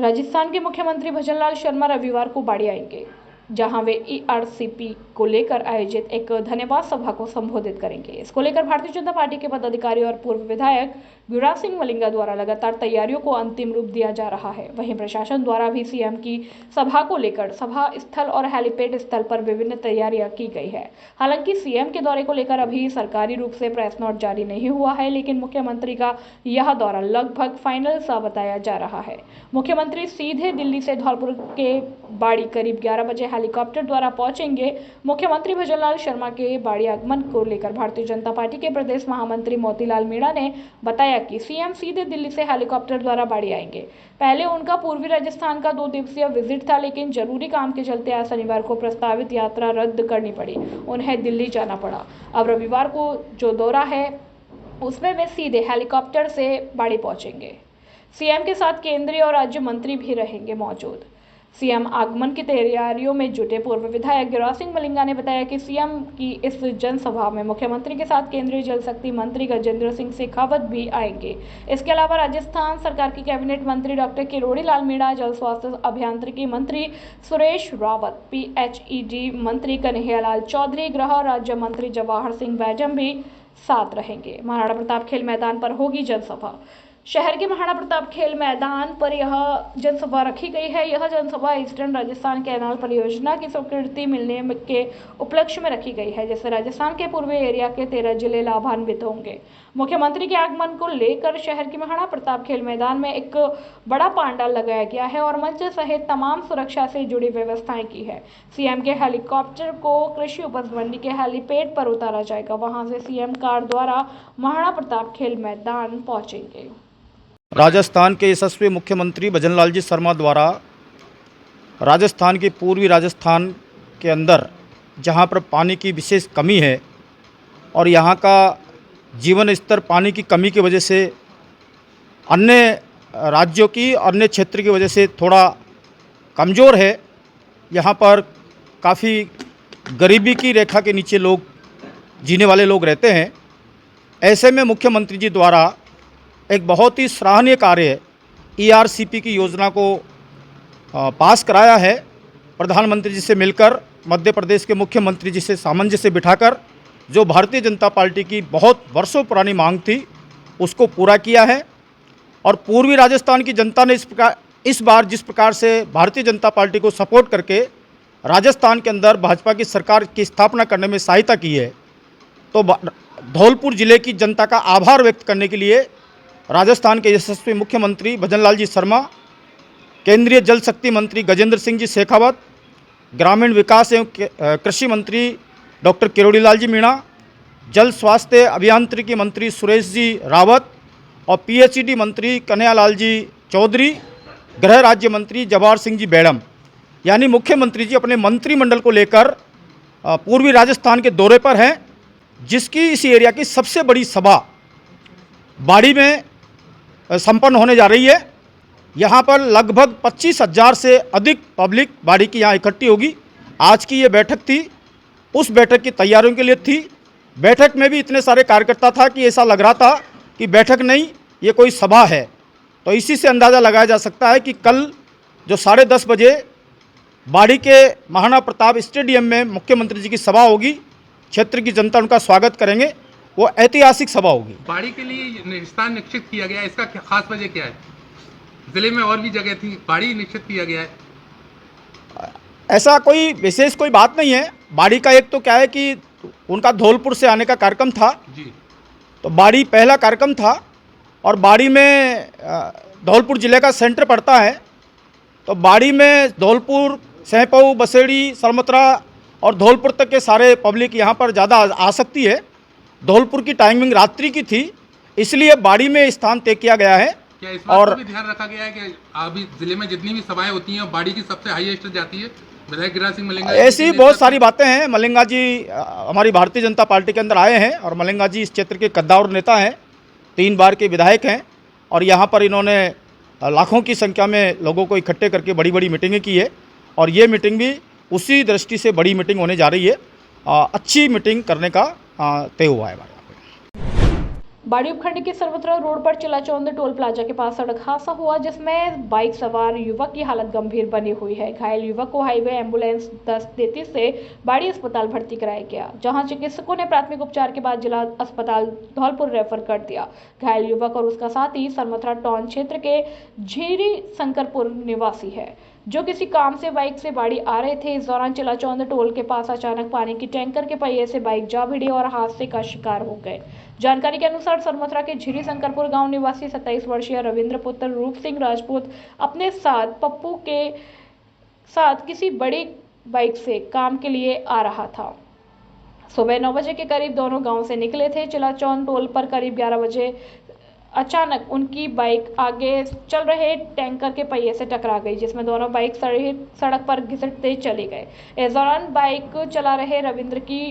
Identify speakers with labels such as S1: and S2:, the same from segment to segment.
S1: राजस्थान के मुख्यमंत्री भजनलाल शर्मा रविवार को बाड़ी आएंगे, जहां वे ईआरसीपी को लेकर आयोजित एक धन्यवाद सभा को संबोधित करेंगे। इसको लेकर भारतीय जनता पार्टी के पदाधिकारी और पूर्व विधायक युवराज सिंह मलिंगा द्वारा लगातार तैयारियों को अंतिम रूप दिया जा रहा है। वहीं प्रशासन द्वारा भी सीएम की सभा को लेकर सभा स्थल और हेलीपैड स्थल पर विभिन्न तैयारियां की गई है। हालांकि सीएम के दौरे को लेकर अभी सरकारी रूप से प्रेस नोट जारी नहीं हुआ है, लेकिन मुख्यमंत्री का यह दौरा लगभग फाइनल सा बताया जा रहा है। मुख्यमंत्री सीधे दिल्ली से धौलपुर के बाड़ी करीब 11 बजे हेलीकॉप्टर द्वारा पहुंचेंगे। मुख्यमंत्री भजनलाल शर्मा के बाड़ी आगमन को लेकर भारतीय जनता पार्टी के प्रदेश महामंत्री मोतीलाल मीणा ने बताया कि सीएम सीधे दिल्ली से हेलीकॉप्टर द्वारा बाड़ी आएंगे। पहले उनका पूर्वी राजस्थान का 2 दिवसीय विजिट था, लेकिन जरूरी काम के चलते आज शनिवार को प्रस्तावित यात्रा रद्द करनी पड़ी। उन्हें दिल्ली जाना पड़ा। अब रविवार को जो दौरा है उसमें वे सीधे हेलीकॉप्टर से बाड़ी पहुंचेंगे। सीएम के साथ केंद्रीय और राज्य मंत्री भी रहेंगे मौजूद। सीएम आगमन की तैयारियों में जुटे पूर्व विधायक युवराज सिंह मलिंगा ने बताया कि सीएम की इस जनसभा में मुख्यमंत्री के साथ केंद्रीय जल शक्ति मंत्री गजेंद्र सिंह शेखावत भी आएंगे। इसके अलावा राजस्थान सरकार के कैबिनेट मंत्री डॉक्टर किरोड़ी लाल मीणा, जल स्वास्थ्य अभियांत्रिकी मंत्री सुरेश रावत, पीएचईडी मंत्री कन्हैयालाल चौधरी, गृह राज्य मंत्री जवाहर सिंह बैजम भी साथ रहेंगे। महाराणा प्रताप खेल मैदान पर होगी जनसभा। शहर के महाराणा प्रताप खेल मैदान पर यह जनसभा रखी गई है। यह जनसभा ईस्टर्न राजस्थान कैनाल परियोजना की स्वीकृति मिलने के उपलक्ष्य में रखी गई है, जिससे राजस्थान के पूर्वी एरिया के 13 जिले लाभान्वित होंगे। मुख्यमंत्री के आगमन को लेकर शहर के महाराणा प्रताप खेल मैदान में एक बड़ा पांडाल लगाया गया है और मंच सहित तमाम सुरक्षा से जुड़ी व्यवस्थाएं की है। सीएम के हेलीकॉप्टर को कृषि उपज मंडी के हेलीपैड पर उतारा जाएगा। वहां से सीएम कार द्वारा महाराणा प्रताप खेल मैदान पहुंचेंगे।
S2: राजस्थान के यशस्वी मुख्यमंत्री भजनलाल जी शर्मा द्वारा राजस्थान के पूर्वी राजस्थान के अंदर जहां पर पानी की विशेष कमी है और यहां का जीवन स्तर पानी की कमी की वजह से अन्य राज्यों की अन्य क्षेत्र की वजह से थोड़ा कमज़ोर है। यहां पर काफ़ी गरीबी की रेखा के नीचे लोग जीने वाले लोग रहते हैं। ऐसे में मुख्यमंत्री जी द्वारा एक बहुत ही सराहनीय कार्य ईआरसीपी की योजना को पास कराया है। प्रधानमंत्री जी से मिलकर, मध्य प्रदेश के मुख्यमंत्री जी से सामंजस्य बिठाकर जो भारतीय जनता पार्टी की बहुत वर्षों पुरानी मांग थी उसको पूरा किया है। और पूर्वी राजस्थान की जनता ने इस बार जिस प्रकार से भारतीय जनता पार्टी को सपोर्ट करके राजस्थान के अंदर भाजपा की सरकार की स्थापना करने में सहायता की है, तो धौलपुर ज़िले की जनता का आभार व्यक्त करने के लिए राजस्थान के यशस्वी मुख्यमंत्री भजनलाल जी शर्मा, केंद्रीय जल शक्ति मंत्री गजेंद्र सिंह जी शेखावत, ग्रामीण विकास एवं कृषि मंत्री डॉक्टर किरोड़ी लाल जी मीणा, जल स्वास्थ्य अभियांत्रिकी मंत्री सुरेश जी रावत और पीएचईडी मंत्री कन्हैयालाल जी चौधरी, गृह राज्य मंत्री जवाहर सिंह जी बैडम, यानी मुख्यमंत्री जी अपने मंत्रिमंडल को लेकर पूर्वी राजस्थान के दौरे पर हैं, जिसकी इस एरिया की सबसे बड़ी सभा बाड़ी में संपन्न होने जा रही है। यहाँ पर लगभग 25,000 से अधिक पब्लिक बाड़ी की यहाँ इकट्ठी होगी। आज की ये बैठक थी, उस बैठक की तैयारियों के लिए थी। बैठक में भी इतने सारे कार्यकर्ता था कि ऐसा लग रहा था कि बैठक नहीं, ये कोई सभा है। तो इसी से अंदाज़ा लगाया जा सकता है कि कल जो 10:30 बजे बाड़ी के महाराणा प्रताप स्टेडियम में मुख्यमंत्री जी की सभा होगी, क्षेत्र की जनता उनका स्वागत करेंगे, वो ऐतिहासिक सभा होगी।
S3: बाड़ी के लिए स्थान निश्चित किया गया है, इसका खास वजह क्या है? जिले में और भी जगह थी, बाड़ी निश्चित किया गया है।
S2: ऐसा कोई विशेष कोई बात नहीं है। बाड़ी का एक तो क्या है कि उनका धौलपुर से आने का कार्यक्रम था
S3: जी,
S2: तो बाड़ी पहला कार्यक्रम था और बाड़ी में धौलपुर जिले का सेंटर पड़ता है, तो बाड़ी में धौलपुर, सहपऊ, बसेड़ी, सलमतरा और धौलपुर तक के सारे पब्लिक यहाँ पर ज़्यादा आ सकती है। धौलपुर की टाइमिंग रात्रि की थी, इसलिए बाड़ी में स्थान तय किया गया है।
S3: क्या इस बात का भी ध्यान रखा गया है कि अभी जिले में जितनी भी सभाएं होती हैं बाड़ी की सबसे हाईएस्ट जाती है? विधायक युवराज सिंह मलिंगा,
S2: ऐसी बहुत सारी बातें हैं। मलिंगा जी हमारी भारतीय जनता पार्टी के अंदर आए हैं और मलिंगा जी इस क्षेत्र के कद्दावर नेता हैं, 3 बार के विधायक हैं और यहाँ पर इन्होंने लाखों की संख्या में लोगों को इकट्ठे करके बड़ी बड़ी मीटिंगें की है और ये मीटिंग भी उसी दृष्टि से बड़ी मीटिंग होने जा रही है। अच्छी मीटिंग करने का तय हुआ है।
S1: बाड़ी उपखंड के सर्वत्र रोड पर चिलाचौंद टोल प्लाजा के पास सड़क हादसा हुआ, जिसमें बाइक सवार युवक की हालत गंभीर बनी हुई है। घायल युवक को हाईवे एम्बुलेंस 1033 से बाड़ी अस्पताल भर्ती कराया गया, जहां चिकित्सकों ने प्राथमिक उपचार के बाद जिला अस्पताल धौलपुर रेफर कर दिया। घायल युवक और उसका साथी सरमथरा टाउन क्षेत्र के झीरी शंकरपुर निवासी है, जो किसी काम से बाइक से बाड़ी आ रहे थे। इस दौरान चिलाचौंद टोल के पास अचानक पानी की टैंकर के पहिए से बाइक जा भिड़ी और हादसे का शिकार हो गए। जानकारी के अनुसार सरमथरा के झीरी शंकरपुर गांव निवासी 27 वर्षीय रविंद्र पुत्र रूप सिंह राजपूत अपने साथ पप्पू के साथ किसी बड़ी बाइक से काम के लिए आ रहा था। सुबह 9 बजे के करीब दोनों गांव से निकले थे। चिलाचौंद टोल पर करीब 11 बजे अचानक उनकी बाइक आगे चल रहे टैंकर के पहिए से टकरा गई, जिसमें दोनों बाइक सड़क पर घिसटते चले गए। इस दौरान बाइक चला रहे रविंद्र की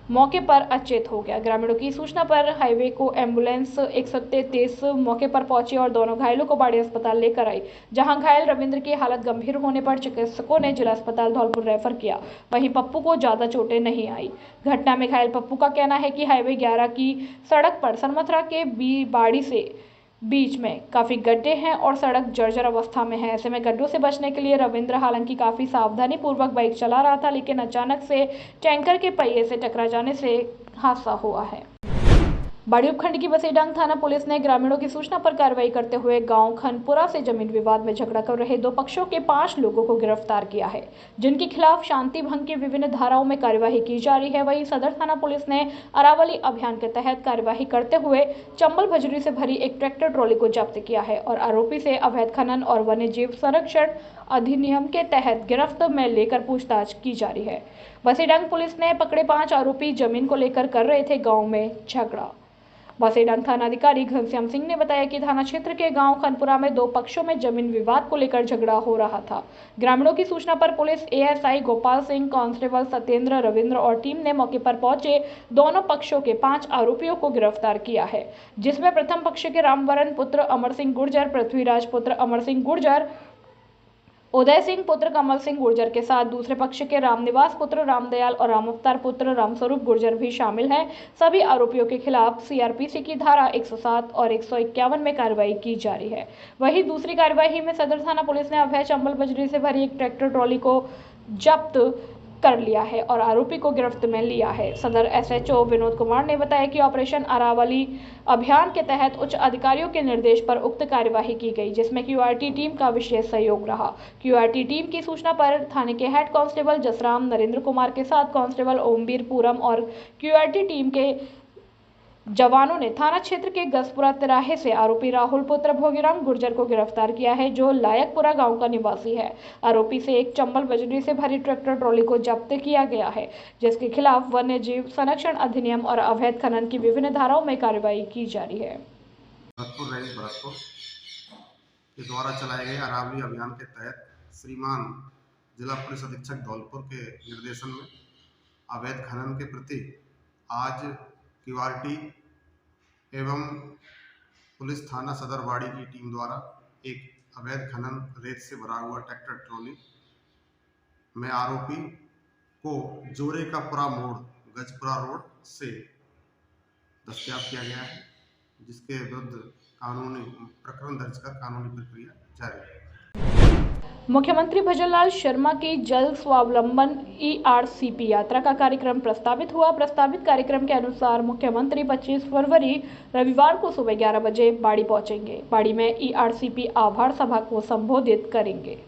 S1: मौके पर अचेत हो गया। ग्रामीणों की सूचना पर हाईवे को एम्बुलेंस 133 मौके पर पहुंची और दोनों घायलों को बाड़ी अस्पताल लेकर आई, जहां घायल रविंद्र की हालत गंभीर होने पर चिकित्सकों ने जिला अस्पताल धौलपुर रेफर किया। वहीं पप्पू को ज्यादा चोटें नहीं आई। घटना में घायल पप्पू का कहना है कि हाईवे 11 की सड़क पर सरमथरा के बाड़ी से बीच में काफी गड्ढे हैं और सड़क जर्जर अवस्था में है। ऐसे में गड्ढों से बचने के लिए रविंद्र हालांकि काफी सावधानी पूर्वक बाइक चला रहा था, लेकिन अचानक से टैंकर के पहिए से टकरा जाने से हादसा हुआ है। बाड़ी उपखंड की बसेडांग थाना पुलिस ने ग्रामीणों की सूचना पर कार्रवाई करते हुए गांव खनपुरा से जमीन विवाद में झगड़ा कर रहे 2 पक्षों के 5 लोगों को गिरफ्तार किया है, जिनके खिलाफ शांति भंग की विभिन्न धाराओं में कार्यवाही की जा रही है। वहीं सदर थाना पुलिस ने अरावली अभियान के तहत कार्यवाही करते हुए चंबल भजरी से भरी एक ट्रैक्टर ट्रॉली को जब्त किया है और आरोपी से अवैध खनन और वन्य जीव संरक्षण अधिनियम के तहत गिरफ्त में लेकर पूछताछ की जा रही है। बसेडांग पुलिस ने पकड़े 5 आरोपी जमीन को लेकर कर रहे थे गाँव में झगड़ा। बसेडांग थाना अधिकारी घनश्याम सिंह ने बताया कि थाना क्षेत्र के गांव खनपुरा में 2 पक्षों में जमीन विवाद को लेकर झगड़ा हो रहा था। ग्रामीणों की सूचना पर police ASI Gopal Singh, constable Satyendra, Ravindra और टीम ने मौके पर पहुंचे दोनों पक्षों के 5 आरोपियों को गिरफ्तार किया है, जिसमें प्रथम पक्ष के रामवरण पुत्र अमर सिंह गुर्जर, पृथ्वीराज पुत्र अमर सिंह गुर्जर, उदय सिंह पुत्र कमल सिंह गुर्जर के साथ दूसरे पक्ष के रामनिवास पुत्र रामदयाल और राम अवतार पुत्र रामस्वरूप गुर्जर भी शामिल हैं। सभी आरोपियों के खिलाफ सीआरपीसी की धारा 107 और 151 में कार्रवाई की जा रही है। वहीं दूसरी कार्रवाई में सदर थाना पुलिस ने अवैध चंबल बजरी से भरी एक ट्रैक्टर ट्रॉली को जब्त कर लिया है और आरोपी को गिरफ्त में लिया है। सदर एसएचओ विनोद कुमार ने बताया कि ऑपरेशन अरावली अभियान के तहत उच्च अधिकारियों के निर्देश पर उक्त कार्यवाही की गई, जिसमें क्यूआरटी टीम का विशेष सहयोग रहा। क्यूआरटी टीम की सूचना पर थाने के हेड कांस्टेबल जसराम नरेंद्र कुमार के साथ कांस्टेबल ओमवीर पूरम और क्यूआरटी टीम के जवानों ने थाना क्षेत्र के गसपुरा तिराहे से आरोपी राहुल पुत्र भोगीराम गुर्जर को गिरफ्तार किया है, जो लायकपुरा गांव का निवासी है। आरोपी से एक चंबल बजरी से भरी ट्रैक्टर ट्रॉली को जब्त किया गया है, जिसके खिलाफ वन्य जीव संरक्षण अधिनियम और अवैध खनन की विभिन्न धाराओं में कार्रवाई की जा रही है।
S4: भरतपुर के द्वारा चलाए गए अरावली अभियान के तहत श्रीमान जिला पुलिस अधीक्षक धौलपुर के निर्देशन में अवैध खनन के प्रति आज क्यूआरटी एवं पुलिस थाना सदर बाड़ी की टीम द्वारा एक अवैध खनन रेत से भरा हुआ ट्रैक्टर ट्रॉली में आरोपी को जोरे का पुरा मोड़ गजपुरा रोड से दस्तयाब किया गया है, जिसके विरुद्ध कानूनी प्रकरण दर्ज कर कानूनी प्रक्रिया जारी है।
S1: मुख्यमंत्री भजनलाल शर्मा की जल स्वावलंबन ईआरसीपी यात्रा का कार्यक्रम प्रस्तावित हुआ। प्रस्तावित कार्यक्रम के अनुसार मुख्यमंत्री 25 फरवरी रविवार को सुबह 11 बजे बाड़ी पहुंचेंगे। बाड़ी में ईआरसीपी आभार सभा को संबोधित करेंगे।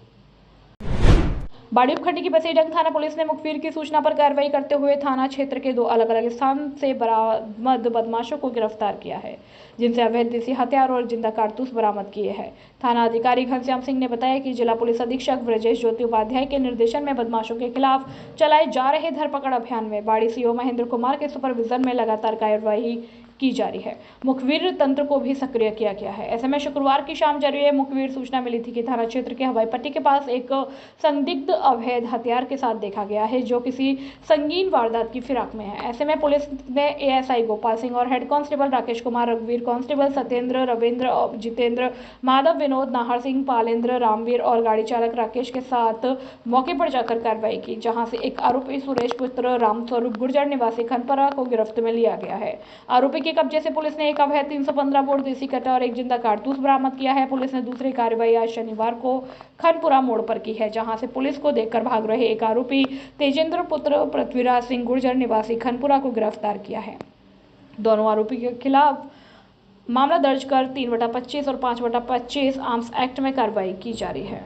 S1: बाड़ी उपखंड की बसेडांग थाना पुलिस ने मुखबिर की सूचना पर कार्रवाई करते हुए थाना क्षेत्र के 2 अलग-अलग स्थान से बरामद बदमाशों को गिरफ्तार किया है, जिनसे अवैध देसी हथियार और जिंदा कारतूस बरामद किए हैं। थाना अधिकारी घनश्याम सिंह ने बताया कि जिला पुलिस अधीक्षक ब्रजेश ज्योति उपाध्याय के निर्देशन में बदमाशों के खिलाफ चलाए जा रहे धरपकड़ अभियान में बाड़ी सीओ महेंद्र कुमार के सुपरविजन में लगातार कार्यवाही की जा रही है। मुखबिर तंत्र को भी सक्रिय किया गया है। ऐसे में शुक्रवार की शाम जरिए मुखबिर सूचना मिली थी कि थाना क्षेत्र के हवाई पट्टी के पास एक संदिग्ध अवैध हथियार के साथ देखा गया है, जो किसी संगीन वारदात की फिराक में है। ऐसे में पुलिस ने एएसआई गोपाल सिंह और हेड कांस्टेबल राकेश कुमार, रघुवीर, कांस्टेबल सत्येंद्र, रविंद्र, जितेंद्र, माधव, विनोद, नाहर सिंह, पालेंद्र, रामवीर और गाड़ी चालक राकेश के साथ मौके पर जाकर कार्रवाई की, जहां से एक आरोपी सुरेश पुत्र रामस्वरूप गुर्जर निवासी खनपुरा को गिरफ्त में लिया गया है। आरोपी के कब्जे से पुलिस ने एक अवैध 315 बोर देसी कट्टा और एक जिंदा कारतूस बरामद किया है। पुलिस ने दूसरी कार्रवाई आज शनिवार को खनपुरा मोड़ पर की है, जहां से पुलिस को देखकर भाग रहे एक आरोपी तेजेंद्र पुत्र पृथ्वीराज सिंह गुर्जर निवासी खनपुरा को गिरफ्तार किया है। दोनों आरोपी के खिलाफ मामला दर्ज कर 3/25 और 5/25 आर्म्स एक्ट में कार्रवाई की जा रही है।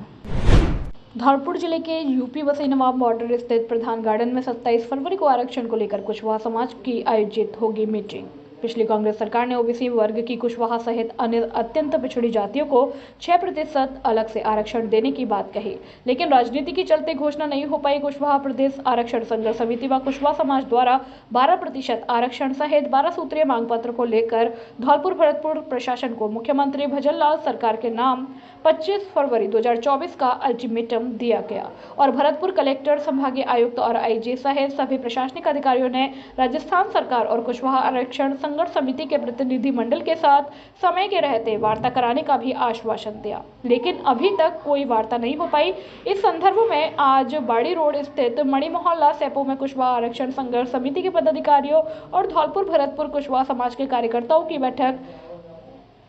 S1: धौलपुर जिले के यूपी वसई नवाब बॉर्डर स्थित प्रधान गार्डन में 27 फरवरी को आरक्षण को लेकर कुशवाहा समाज की आयोजित होगी मीटिंग। पिछली कांग्रेस सरकार ने ओबीसी वर्ग की कुशवाहा सहित अन्य अत्यंत पिछड़ी जातियों को 6% अलग से आरक्षण देने की बात कही, लेकिन राजनीति के चलते घोषणा नहीं हो पाई। कुशवाहा प्रदेश आरक्षण संघर्ष समिति व कुशवाहा समाज द्वारा 12% आरक्षण सहित 12 सूत्रीय मांग पत्र को लेकर धौलपुर भरतपुर प्रशासन को मुख्यमंत्री भजनलाल सरकार के नाम 25 फरवरी 2024 का अल्टीमेटम दिया गया और भरतपुर कलेक्टर, संभागीय आयुक्त और आईजी सहित सभी प्रशासनिक अधिकारियों ने राजस्थान सरकार और कुशवाहा आरक्षण संघर्ष समिति के प्रतिनिधि मंडल के साथ समय के रहते वार्ता कराने का भी आश्वासन दिया, लेकिन अभी तक कोई वार्ता नहीं हो पाई। इस संदर्भ में आज बाड़ी रोड स्थित मणि मोहल्ला सेपो में कुशवाहा आरक्षण संघर्ष समिति के पदाधिकारियों और धौलपुर भरतपुर कुशवाहा समाज के कार्यकर्ताओं की बैठक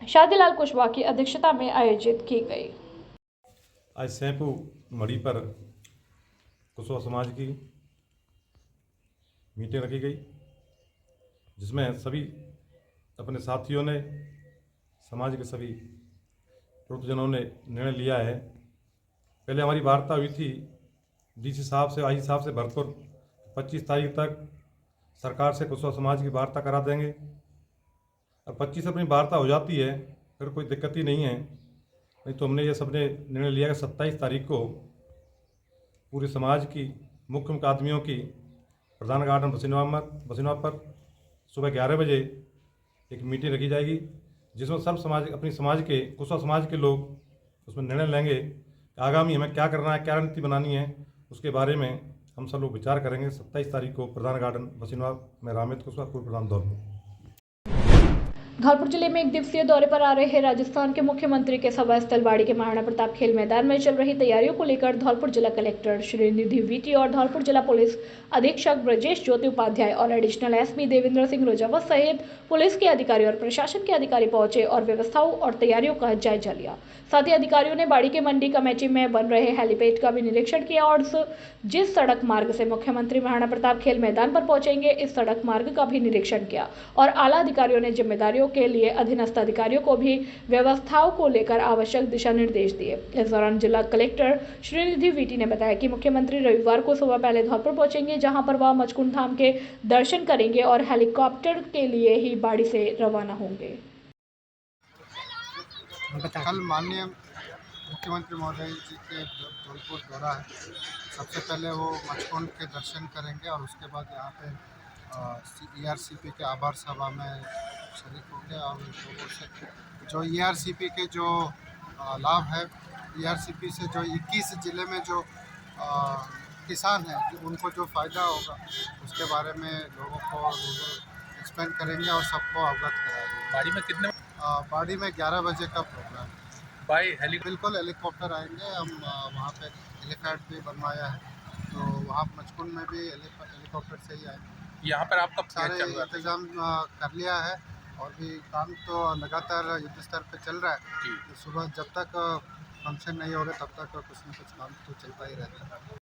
S1: शादीलाल कुशवाहा की अध्यक्षता में आयोजित की गई।
S5: आज सैपू मड़ी पर कुशवाहा समाज की मीटिंग रखी गई, जिसमें सभी अपने साथियों ने, समाज के सभी प्रबुद्धजनों ने निर्णय लिया है। पहले हमारी वार्ता हुई थी डीसी साहब से, आई साहब से भरतपुर 25 तारीख तक सरकार से कुशवाहा समाज की वार्ता करा देंगे। अब 25 अपनी वार्ता हो जाती है फिर कोई दिक्कत ही नहीं है, नहीं तो हमने ये सबने निर्णय लिया कि 27 तारीख को पूरे समाज की मुख्य आदमियों की प्रधान गार्डन बसिनवा पर सुबह 11 बजे एक मीटिंग रखी जाएगी, जिसमें सब समाज, अपनी समाज के, कुशवाहा समाज के लोग उसमें निर्णय लेंगे कि आगामी हमें क्या करना है, क्या रणनीति बनानी है। उसके बारे में हम सब लोग विचार करेंगे। 27 तारीख को प्रधान गार्डन बसिनवा में रामित कुशवाहा पूर्व प्रधान
S1: धौलपुर जिले में एक दिवसीय दौरे पर आ रहे राजस्थान के मुख्यमंत्री के सभा स्थल बाड़ी के महाराणा प्रताप खेल मैदान में चल रही तैयारियों को लेकर धौलपुर जिला कलेक्टर श्रीनिधि वीटी और धौलपुर जिला पुलिस अधीक्षक ब्रजेश ज्योति उपाध्याय और एडिशनल एसपी देवेंद्र सिंह रोजावत सहित पुलिस के अधिकारी और प्रशासन के अधिकारी पहुंचे और व्यवस्थाओं और तैयारियों का जायजा लिया। साथ ही अधिकारियों ने बाड़ी के मंडी कमेटी में बन रहे हेलीपैड का भी निरीक्षण किया और जिस सड़क मार्ग से मुख्यमंत्री महाराणा प्रताप खेल मैदान पर पहुंचेंगे, इस सड़क मार्ग का भी निरीक्षण किया और आला अधिकारियों ने जिम्मेदारियों के लिए अधीनस्थ अधिकारियों को भी व्यवस्थाओं को लेकर आवश्यक दिशा निर्देश दिए। इस दौरान जिला कलेक्टर श्रीनिधि वीटी ने बताया कि मुख्यमंत्री रविवार को सुबह पहले धौलपुर पहुंचेंगे, जहां पर वह मचकुंड धाम के दर्शन करेंगे और हेलीकॉप्टर के लिए ही बाड़ी से रवाना होंगे।
S6: कल माननीय मुख्यमंत्री महोदय जी के धौलपुर दौरा है। सबसे पहले वो मचकुंड के दर्शन करेंगे और उसके बाद यहाँ पे ERCP के आभार सभा में शरीक होंगे और लोगों से जो ERCP के जो लाभ है, ERCP से जो 21 ज़िले में जो किसान हैं उनको जो फ़ायदा होगा उसके बारे में लोगों को एक्सप्लेन करेंगे और सबको अवगत कराएंगे।
S3: बाड़ी में कितने?
S6: बाड़ी में 11 बजे का प्रोग्राम। बिल्कुल हेलीकॉप्टर आएंगे। हम वहाँ पे हेलीपैड भी बनवाया है, तो वहाँ मचकुंड में भी हेलीकॉप्टर से ही आएंगे।
S3: यहाँ पर आपका
S6: सारे इंतजाम कर लिया है और भी काम तो लगातार युद्ध स्तर पे चल रहा है। तो सुबह जब तक फंक्शन नहीं हो रहे तब तक कुछ न कुछ काम तो चलता ही रहता है।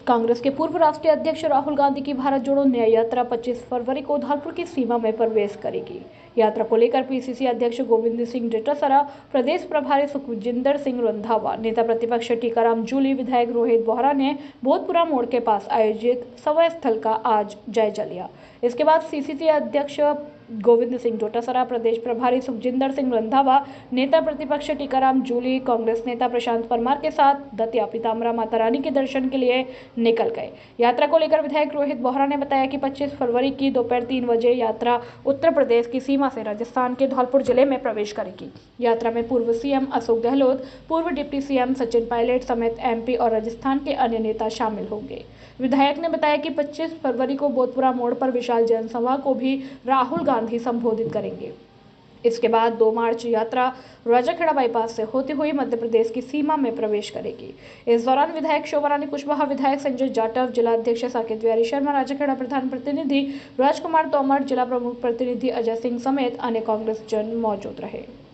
S1: कांग्रेस के पूर्व राष्ट्रीय अध्यक्ष राहुल गांधी की भारत जोड़ो न्याय यात्रा 25 फरवरी को धौलपुर की सीमा में प्रवेश करेगी। यात्रा को लेकर पीसीसी अध्यक्ष गोविंद सिंह डोटासरा, प्रदेश प्रभारी सुखजिंदर सिंह रंधावा, नेता प्रतिपक्ष टीकाराम जूली, विधायक रोहित बोहरा ने भोजपुरा मोड़ के पास आयोजित सभा स्थल का आज जायजा लिया। इसके बाद सीसीसी अध्यक्ष गोविंद सिंह डोटासरा, प्रदेश प्रभारी सुखजिंदर सिंह रंधावा, नेता प्रतिपक्ष टीकाराम जूली, कांग्रेस नेता प्रशांत परमार के साथ दतिया पीताम्बरा माता रानी के दर्शन के लिए निकल गए। यात्रा को लेकर विधायक रोहित बोहरा ने बताया कि 25 फरवरी की दोपहर 3 बजे यात्रा उत्तर प्रदेश की सीमा से राजस्थान के धौलपुर जिले में प्रवेश करेगी। यात्रा में पूर्व सीएम अशोक गहलोत, पूर्व डिप्टी सीएम सचिन पायलट समेत एमपी और राजस्थान के अन्य नेता शामिल होंगे। विधायक ने बताया कि 25 फरवरी को भोजपुरा मोड़ पर विशाल जनसभा को भी राहुल गांधी संबोधित करेंगे। इसके बाद 2 मार्च यात्रा राजाखेड़ा बाईपास से होते हुए मध्य प्रदेश की सीमा में प्रवेश करेगी। इस दौरान विधायक शोभारानी कुशवाहा, विधायक संजय जाटव, जिला अध्यक्ष साकेत बिहारी शर्मा, राजाखेड़ा प्रधान प्रतिनिधि राजकुमार तोमर, जिला प्रमुख प्रतिनिधि अजय सिंह समेत अन्य कांग्रेस जन मौजूद रहे।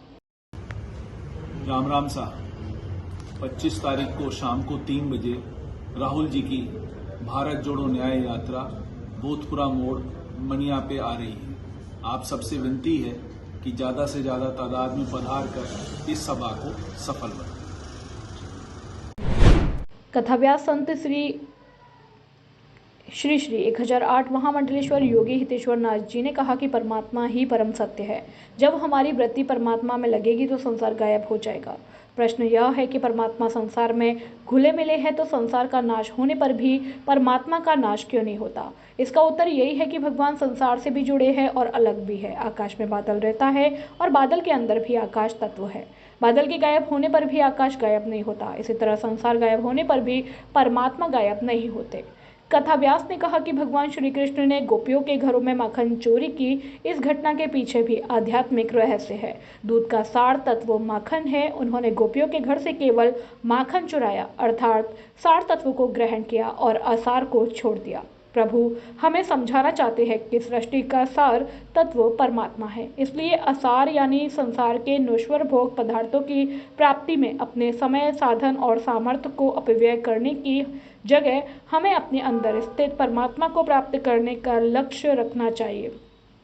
S7: राम राम साहब, 25 तारीख को शाम को 3 बजे राहुल जी की भारत जोड़ो न्याय यात्रा बोधपुरा मोड़ मनिया पे आ रही है। आप सबसे विनती है कि ज्यादा से ज्यादा तादाद में पधार कर इस सभा को सफल बनाएं।
S1: कथाव्यास संत श्री 1008 महामंडलेश्वर योगी हितेश्वर नाथ जी ने कहा कि परमात्मा ही परम सत्य है। जब हमारी वृत्ति परमात्मा में लगेगी तो संसार गायब हो जाएगा। प्रश्न यह है कि परमात्मा संसार में घुले मिले हैं तो संसार का नाश होने पर भी परमात्मा का नाश क्यों नहीं होता? इसका उत्तर यही है कि भगवान संसार से भी जुड़े हैं और अलग भी है। आकाश में बादल रहता है और बादल के अंदर भी आकाश तत्व है। बादल के गायब होने पर भी आकाश गायब नहीं होता। इसी तरह संसार गायब होने पर भी परमात्मा गायब नहीं होते। कथाव्यास ने कहा कि भगवान श्री कृष्ण ने गोपियों के घरों में माखन चोरी की। इस घटना के पीछे भी आध्यात्मिक रहस्य है। दूध का सार तत्व माखन है। उन्होंने गोपियों के घर से केवल माखन चुराया, अर्थात सार तत्व को ग्रहण किया और असार को छोड़ दिया। प्रभु हमें समझाना चाहते हैं कि सृष्टि का सार तत्व परमात्मा है। इसलिए असार यानी संसार के नश्वर भोग पदार्थों की प्राप्ति में अपने समय, साधन और सामर्थ्य को अपव्यय करने की जगह हमें अपने अंदर स्थित परमात्मा को प्राप्त करने का लक्ष्य रखना चाहिए।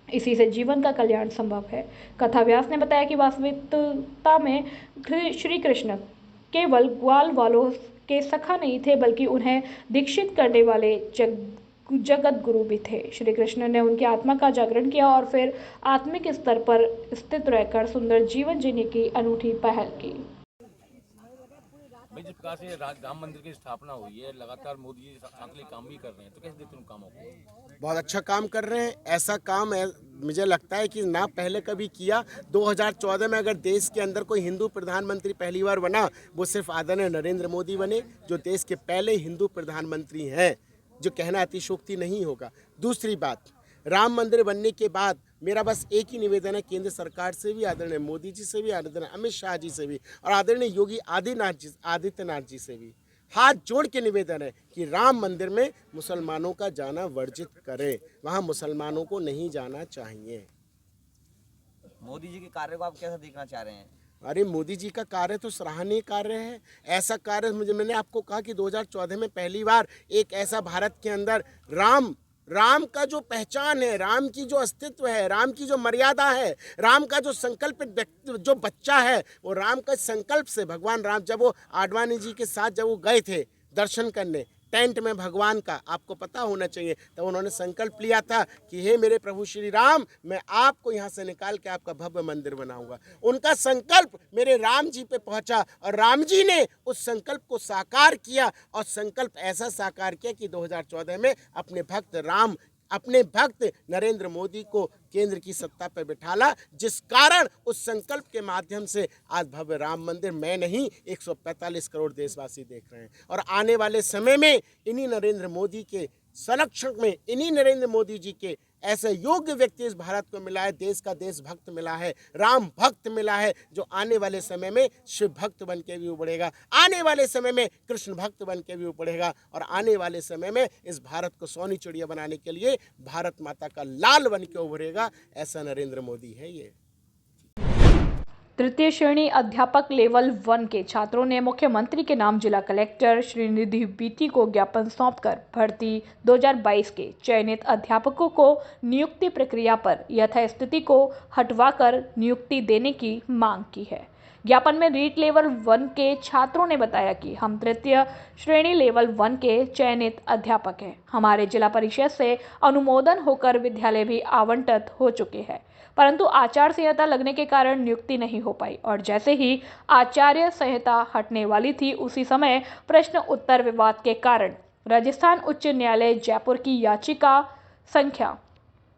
S1: इसी से जीवन का कल्याण संभव है। कथाव्यास ने बताया कि वास्तविकता में श्री कृष्ण केवल ग्वाल वालों के सखा नहीं थे, बल्कि उन्हें दीक्षित करने वाले जगत गुरु भी थे। श्री कृष्ण ने उनकी आत्मा का जागरण किया और फिर आत्मिक स्तर पर स्थित रहकर सुंदर जीवन जीने की अनूठी पहल की।
S8: भाई, जिस प्रकार से राम मंदिर की स्थापना हुई है, लगातार मोदी जी आंकड़े काम भी कर रहे हैं, तो कैसे देखते हैं उन कामों को?
S9: बहुत अच्छा काम कर रहे हैं। ऐसा काम है, मुझे लगता है कि ना पहले कभी किया। 2014 में अगर देश के अंदर कोई हिंदू प्रधानमंत्री पहली बार बना, वो सिर्फ आदरणीय नरेंद्र मोदी बने, जो देश के पहले हिंदू प्रधानमंत्री हैं, जो कहना अतिशोक्ति नहीं होगा। दूसरी बात, राम मंदिर बनने के बाद मेरा बस एक ही निवेदन है केंद्र सरकार से भी, आदरणीय मोदी जी से भी, आदरणीय अमित शाह जी से भी और आदरणीय योगी आदित्यनाथ जी से भी हाथ जोड़ के निवेदन है कि राम मंदिर में मुसलमानों का जाना वर्जित करें। वहाँ मुसलमानों को नहीं जाना चाहिए।
S10: मोदी जी के कार्य को आप कैसा देखना चाह रहे हैं?
S9: अरे मोदी जी का कार्य तो सराहनीय कार्य है। ऐसा कार्य मैंने आपको कहा कि 2014 में पहली बार एक ऐसा भारत के अंदर राम का जो पहचान है, राम की जो अस्तित्व है, राम की जो मर्यादा है, राम का जो संकल्पित व्यक्ति जो बच्चा है, वो राम का संकल्प से भगवान राम जब वो आडवाणी जी के साथ जब वो गए थे दर्शन करने टेंट में भगवान का, आपको पता होना चाहिए, तब उन्होंने संकल्प लिया था कि हे मेरे प्रभु श्री राम, मैं आपको यहाँ से निकाल के आपका भव्य मंदिर बनाऊंगा। उनका संकल्प मेरे राम जी पे पहुँचा और राम जी ने उस संकल्प को साकार किया और संकल्प ऐसा साकार किया कि 2014 में अपने भक्त नरेंद्र मोदी को केंद्र की सत्ता पर बिठाला, जिस कारण उस संकल्प के माध्यम से आज भव्य राम मंदिर मैं नहीं 145 करोड़ देशवासी देख रहे हैं। और आने वाले समय में इन्हीं नरेंद्र मोदी के संरक्षण में, इन्हीं नरेंद्र मोदी जी के ऐसे योग्य व्यक्ति इस भारत को मिला है, देश का देशभक्त मिला है, राम भक्त मिला है, जो आने वाले समय में शिव भक्त बन के भी उभरेगा, आने वाले समय में कृष्ण भक्त बन के भी उभरेगा और आने वाले समय में इस भारत को सोनी चिड़िया बनाने के लिए भारत माता का लाल बन के उभरेगा। ऐसा नरेंद्र मोदी है ये।
S1: तृतीय श्रेणी अध्यापक लेवल 1 के छात्रों ने मुख्यमंत्री के नाम जिला कलेक्टर श्रीनिधि बीती को ज्ञापन सौंपकर भर्ती 2022 के चयनित अध्यापकों को नियुक्ति प्रक्रिया पर यथास्थिति को हटवाकर नियुक्ति देने की मांग की है। ज्ञापन में रीट लेवल 1 के छात्रों ने बताया कि हम तृतीय श्रेणी लेवल 1 के चयनित अध्यापक हैं। हमारे जिला परिषद से अनुमोदन होकर विद्यालय भी आवंटित हो चुके हैं, परंतु आचार संहिता लगने के कारण नियुक्ति नहीं हो पाई और जैसे ही आचार्य संहिता हटने वाली थी, उसी समय प्रश्न उत्तर विवाद के कारण राजस्थान उच्च न्यायालय जयपुर की याचिका संख्या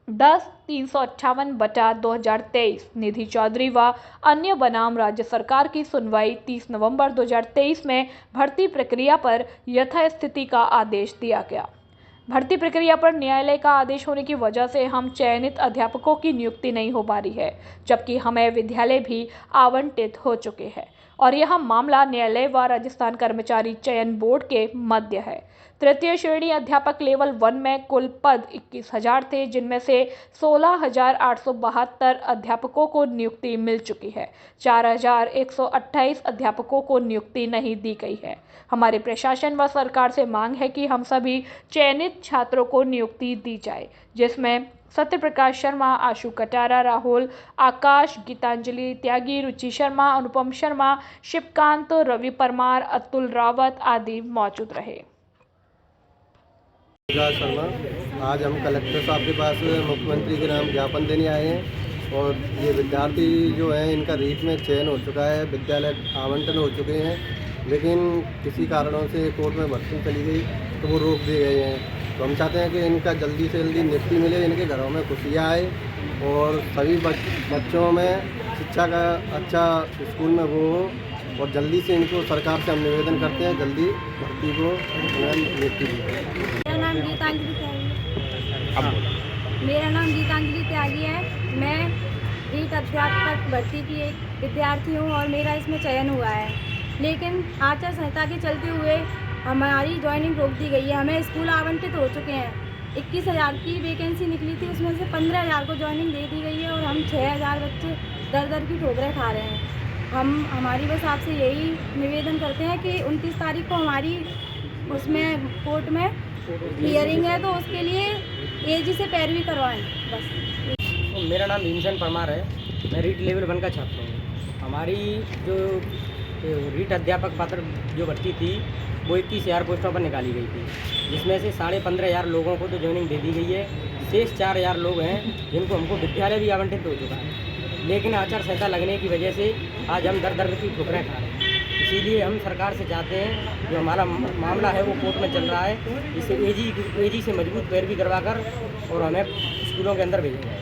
S1: 10-358/2023 निधि चौधरी व अन्य बनाम राज्य सरकार की सुनवाई 30 नवंबर 2023 में भर्ती प्रक्रिया पर यथास्थिति का आदेश दिया गया। भर्ती प्रक्रिया पर न्यायालय का आदेश होने की वजह से हम चयनित अध्यापकों की नियुक्ति नहीं हो पा रही है, जबकि हमें विद्यालय भी आवंटित हो चुके हैं और यह मामला न्यायालय व राजस्थान कर्मचारी चयन बोर्ड के मध्य है। तृतीय श्रेणी अध्यापक लेवल 1 में कुल पद 21,000 थे, जिनमें से 16,872 अध्यापकों को नियुक्ति मिल चुकी है। 4,128 अध्यापकों को नियुक्ति नहीं दी गई है। हमारे प्रशासन व सरकार से मांग है कि हम सभी चयनित छात्रों को नियुक्ति दी जाए, जिसमें सत्य प्रकाश शर्मा, आशु कटारा, राहुल, आकाश, गीतांजलि त्यागी, रुचि शर्मा, अनुपम शर्मा, शिवकांत, रवि परमार, अतुल रावत आदि मौजूद रहे।
S11: शर्मा, आज हम कलेक्टर साहब के पास मुख्यमंत्री के नाम ज्ञापन देने आए हैं और ये विद्यार्थी जो हैं इनका रीट में चयन हो चुका है, विद्यालय आवंटन हो चुके हैं, लेकिन किसी कारणों से कोर्ट में भर्ती चली गई तो वो रोक दिए गए हैं। तो हम चाहते हैं कि इनका जल्दी से जल्दी नियुक्ति मिले, इनके घरों में खुशियाँ आए और सभी बच्चों में शिक्षा का अच्छा स्कूल में वो हो और जल्दी से इनको सरकार से हम निवेदन करते हैं जल्दी भर्ती को नियुक्ति दी।
S12: मेरा नाम गीतांजलि त्यागी है। मैं रीट अध्यापक भर्ती की एक विद्यार्थी हूँ और मेरा इसमें चयन हुआ है, लेकिन आचार संहिता के चलते हुए हमारी ज्वाइनिंग रोक दी गई है। हमें स्कूल आवंटित हो चुके हैं। 21,000 की वैकेंसी निकली थी, उसमें से 15,000 को ज्वाइनिंग दे दी गई है और हम 6,000 बच्चे दर की ठोकरें खा रहे हैं। हमारी बस आपसे यही निवेदन करते हैं कि 29 तारीख को हमारी उसमें कोर्ट में हियरिंग है, तो उसके लिए एजी से पैरवी करवाएं बस।
S13: मेरा नाम भीमसेन परमार है। मैं रीट लेवल 1 का छात्र हूँ। हमारी जो रीट अध्यापक पात्र जो भर्ती थी वो 21,000 पोस्टों पर निकाली गई थी, जिसमें से 15,500 लोगों को तो ज्वाइनिंग दे दी गई है। शेष 4,000 लोग हैं जिनको हमको विद्यालय भी आवंटित हो चुका है, लेकिन आचार संहिता लगने की वजह से आज हम दर की ठोकरें खा रहे हैं। इसीलिए हम सरकार से चाहते हैं जो हमारा मामला है वो कोर्ट में चल रहा है, इसे एजी से मजबूत पैरवी करवाकर और हमें स्कूलों के अंदर भेजा जाए।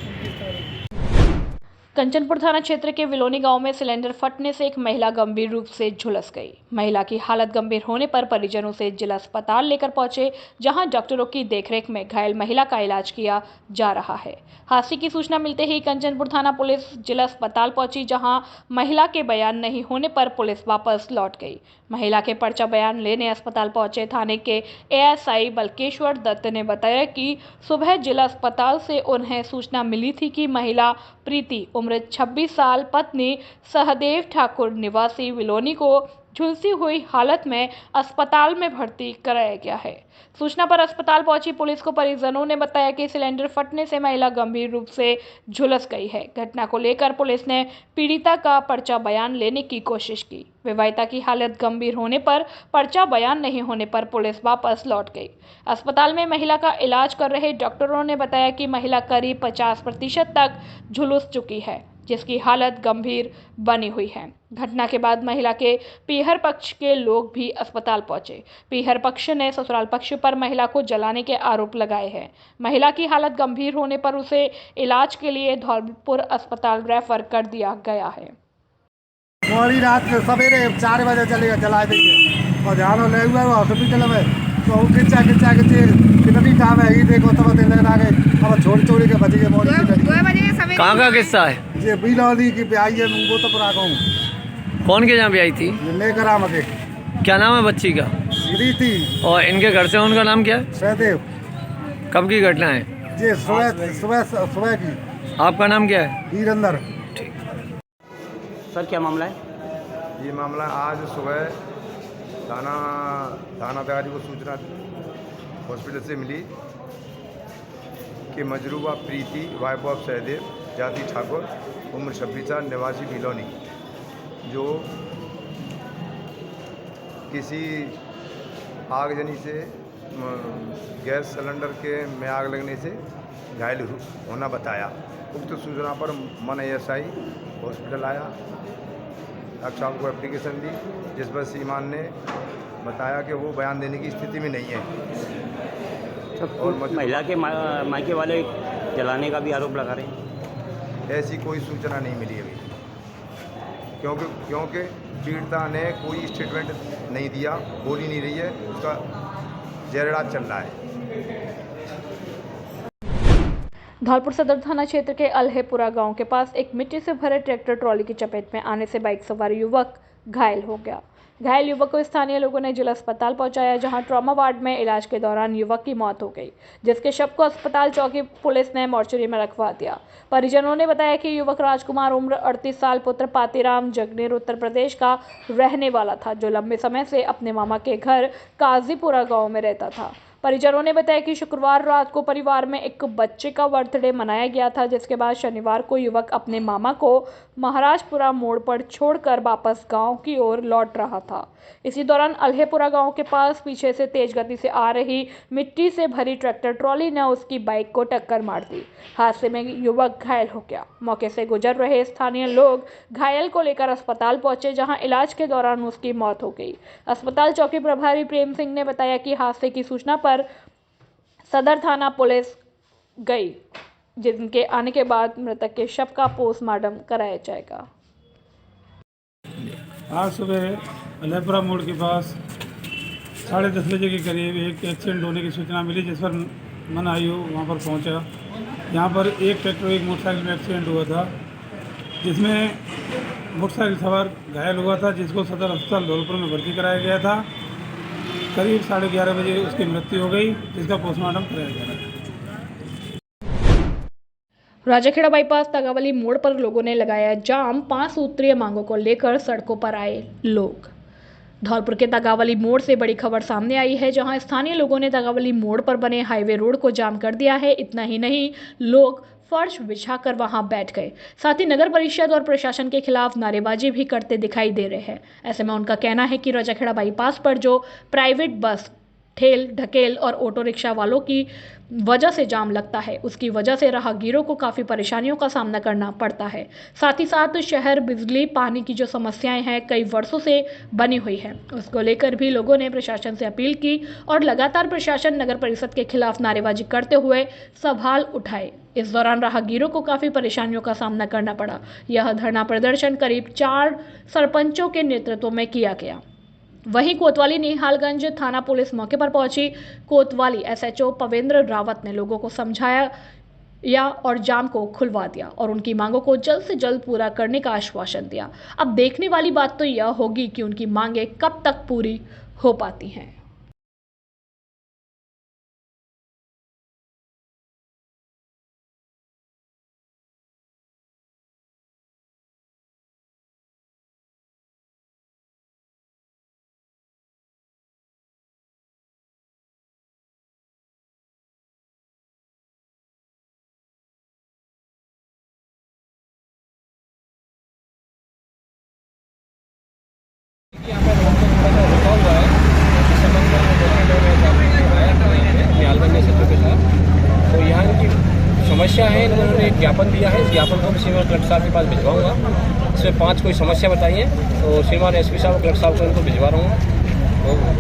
S1: कंचनपुर थाना क्षेत्र के विलोनी गांव में सिलेंडर फटने से एक महिला गंभीर रूप से झुलस गई। महिला की हालत गंभीर होने पर परिजनों से जिला अस्पताल लेकर पहुंचे, जहां डॉक्टरों की देखरेख में घायल महिला का इलाज किया जा रहा है। हादसे की सूचना मिलते ही कंचनपुर थाना पुलिस जिला अस्पताल पहुंची, जहां महिला के बयान नहीं होने पर पुलिस वापस लौट गई। महिला के पर्चा बयान लेने अस्पताल पहुंचे थाने के एएसआई बल्केश्वर दत्त ने बताया कि सुबह जिला अस्पताल से उन्हें सूचना मिली थी कि महिला प्रीति उम्र 26 साल पत्नी सहदेव ठाकुर निवासी विलोनी को झुलसी हुई हालत में अस्पताल में भर्ती कराया गया है। सूचना पर अस्पताल पहुंची पुलिस को परिजनों ने बताया कि सिलेंडर फटने से महिला गंभीर रूप से झुलस गई है। घटना को लेकर पुलिस ने पीड़िता का पर्चा बयान लेने की कोशिश की। विवाहिता की हालत गंभीर होने पर पर्चा बयान नहीं होने पर पुलिस वापस लौट गई। अस्पताल में महिला का इलाज कर रहे डॉक्टरों ने बताया कि महिला करीब 50% तक झुलस चुकी है, जिसकी हालत गंभीर बनी हुई है। घटना के बाद महिला के पीहर पक्ष के लोग भी अस्पताल पहुंचे। पीहर पक्ष ने ससुराल पक्ष पर महिला को जलाने के आरोप लगाए हैं। महिला की हालत गंभीर होने पर उसे इलाज के लिए धौलपुर अस्पताल रेफर कर दिया गया है।
S6: मोरी रात के सवेरे 4 बजे जला देंगे और ध्यान ले हुआ हॉस्पिटल में तो खिंचा कितनी टाइम है देखो तब दिन आ गए। अब छोड़ के बच गए। मोरी 2 बजे
S14: कहाँ का किस्सा है?
S6: ये बिलौली की ब्याई है, वो तो पूरा कहूँ।
S14: कौन के यहाँ ब्याई थी?
S6: लेकर आम के।
S14: क्या नाम है बच्ची का?
S6: रीति।
S14: और इनके घर से उनका नाम क्या है?
S6: सहदेव।
S14: कब की घटना है?
S6: ये सुबह की।
S14: आपका नाम क्या है?
S6: वीरेंद्र।
S13: सर क्या मामला है?
S15: ये मामला आज सुबह थाना प्रभारी को सूचना हॉस्पिटल से मिली कि मजरूबा प्रीति वाइफ ऑफ सहदेव जाति ठाकुर उम्र 26 साल निवासी बिलौनी, जो किसी आगजनी से गैस सिलेंडर के में आग लगने से घायल होना बताया। उक्त सूचना पर मन एएसआई हॉस्पिटल आया, डॉक्टर साहब को एप्लीकेशन दी, जिस पर श्रीमान ने बताया कि वो बयान देने की स्थिति में नहीं है।
S13: और महिला के मायके वाले जलाने का भी आरोप लगा रहे हैं।
S15: ऐसी कोई सूचना नहीं मिली अभी, क्योंकि पीड़िता ने कोई स्टेटमेंट नहीं दिया, बोल ही नहीं रही है, उसका जेर इलाज चल रहा है।
S1: धौलपुर सदर थाना क्षेत्र के अल्हेपुरा गांव के पास एक मिट्टी से भरे ट्रैक्टर ट्रॉली की चपेट में आने से बाइक सवार युवक घायल हो गया। घायल युवक को स्थानीय लोगों ने जिला अस्पताल पहुंचाया, जहां ट्रॉमा वार्ड में इलाज के दौरान युवक की मौत हो गई, जिसके शव को अस्पताल चौकी पुलिस ने मोर्चरी में रखवा दिया। परिजनों ने बताया कि युवक राजकुमार उम्र 38 साल पुत्र पातीराम जगनेर उत्तर प्रदेश का रहने वाला था, जो लंबे समय से अपने मामा के घर काजीपुरा गाँव में रहता था। परिजनों ने बताया कि शुक्रवार रात को परिवार में एक बच्चे का बर्थडे मनाया गया था, जिसके बाद शनिवार को युवक अपने मामा को महाराजपुरा मोड़ पर छोड़कर वापस गांव की ओर लौट रहा था। इसी दौरान अल्हेपुरा गांव के पास पीछे से तेज गति से आ रही मिट्टी से भरी ट्रैक्टर ट्रॉली ने उसकी बाइक को टक्कर मार दी। हादसे में युवक घायल हो गया। मौके से गुजर रहे स्थानीय लोग घायल को लेकर अस्पताल पहुंचे, जहां इलाज के दौरान उसकी मौत हो गई। अस्पताल चौकी प्रभारी प्रेम सिंह ने बताया कि हादसे की सूचना पर सदर थाना पुलिस गई, जिनके आने के बाद मृतक के शव का पोस्टमार्टम कराया जाएगा।
S16: आज सुबह अल्हेपुरा मोड़ के पास 10:30 बजे के करीब एक एक्सीडेंट होने की सूचना मिली, जिस पर मन आयु वहाँ पर पहुँचा। यहाँ पर एक ट्रैक्टर एक मोटरसाइकिल में एक्सीडेंट हुआ था, जिसमें मोटरसाइकिल सवार घायल हुआ था, जिसको सदर अस्पताल धौलपुर में भर्ती कराया गया था। करीब 11:30 बजे उसकी मृत्यु हो गई, जिसका पोस्टमार्टम कराया जा रहा है।
S1: राजाखेड़ा बाईपास तगावली मोड़ पर लोगों ने लगाया जाम। 5 सूत्रीय मांगों को लेकर सड़कों पर आए लोग। धौलपुर के तगावली मोड़ से बड़ी खबर सामने आई है, जहां स्थानीय लोगों ने तगावली मोड़ पर बने हाईवे रोड को जाम कर दिया है। इतना ही नहीं, लोग फर्श बिछाकर वहां बैठ गए। साथ ही नगर परिषद और प्रशासन के खिलाफ नारेबाजी भी करते दिखाई दे रहे हैं। ऐसे में उनका कहना है कि राजाखेड़ा बाईपास पर जो प्राइवेट बस, ठेल ढकेल और ऑटो रिक्शा वालों की वजह से जाम लगता है, उसकी वजह से राहगीरों को काफ़ी परेशानियों का सामना करना पड़ता है। साथ ही साथ शहर बिजली पानी की जो समस्याएं हैं कई वर्षों से बनी हुई है, उसको लेकर भी लोगों ने प्रशासन से अपील की और लगातार प्रशासन नगर परिषद के खिलाफ नारेबाजी करते हुए सवाल उठाए। इस दौरान राहगीरों को काफ़ी परेशानियों का सामना करना पड़ा। यह धरना प्रदर्शन करीब 4 सरपंचों के नेतृत्व में किया गया। वहीं कोतवाली निहालगंज थाना पुलिस मौके पर पहुंची। कोतवाली SHO पवेंद्र रावत ने लोगों को समझाया और जाम को खुलवा दिया और उनकी मांगों को जल्द से जल्द पूरा करने का आश्वासन दिया। अब देखने वाली बात तो यह होगी कि उनकी मांगें कब तक पूरी हो पाती हैं।
S17: यहाँ पे रुका हुआ है, इस संबंध में निहालगंज क्षेत्र के साथ। तो यहाँ की समस्या है, उन्होंने एक ज्ञापन दिया है। इस ज्ञापन को श्रीमान कलेक्टर साहब के पास भिजवाऊंगा। इसमें 5 कोई समस्या बताई है, तो श्रीमान SP साहब कलेक्टर साहब को इनको भिजवा रहा हूँ।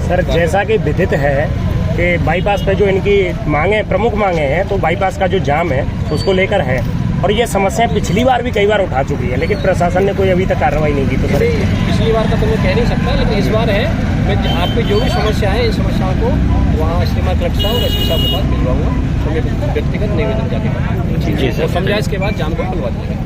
S18: सर, जैसा कि विदित है कि बाईपास पे जो इनकी मांगे प्रमुख मांगे हैं, तो बाईपास का जो जाम है उसको लेकर है, और ये समस्याएं पिछली बार भी कई बार उठा चुकी है, लेकिन प्रशासन ने कोई अभी तक कार्रवाई नहीं की। तो सर,
S17: पिछली बार का तो मैं कह नहीं सकता, लेकिन इस बार है। मैं आपकी जो भी समस्या है, इन समस्याओं को वहाँ श्रीमान कलेक्टर साहब और SP साहब के पास भिजवाऊंगा। तो मैं व्यक्तिगत निवेदन जाके समझाइश के बाद जाम को खुलवा देंगे।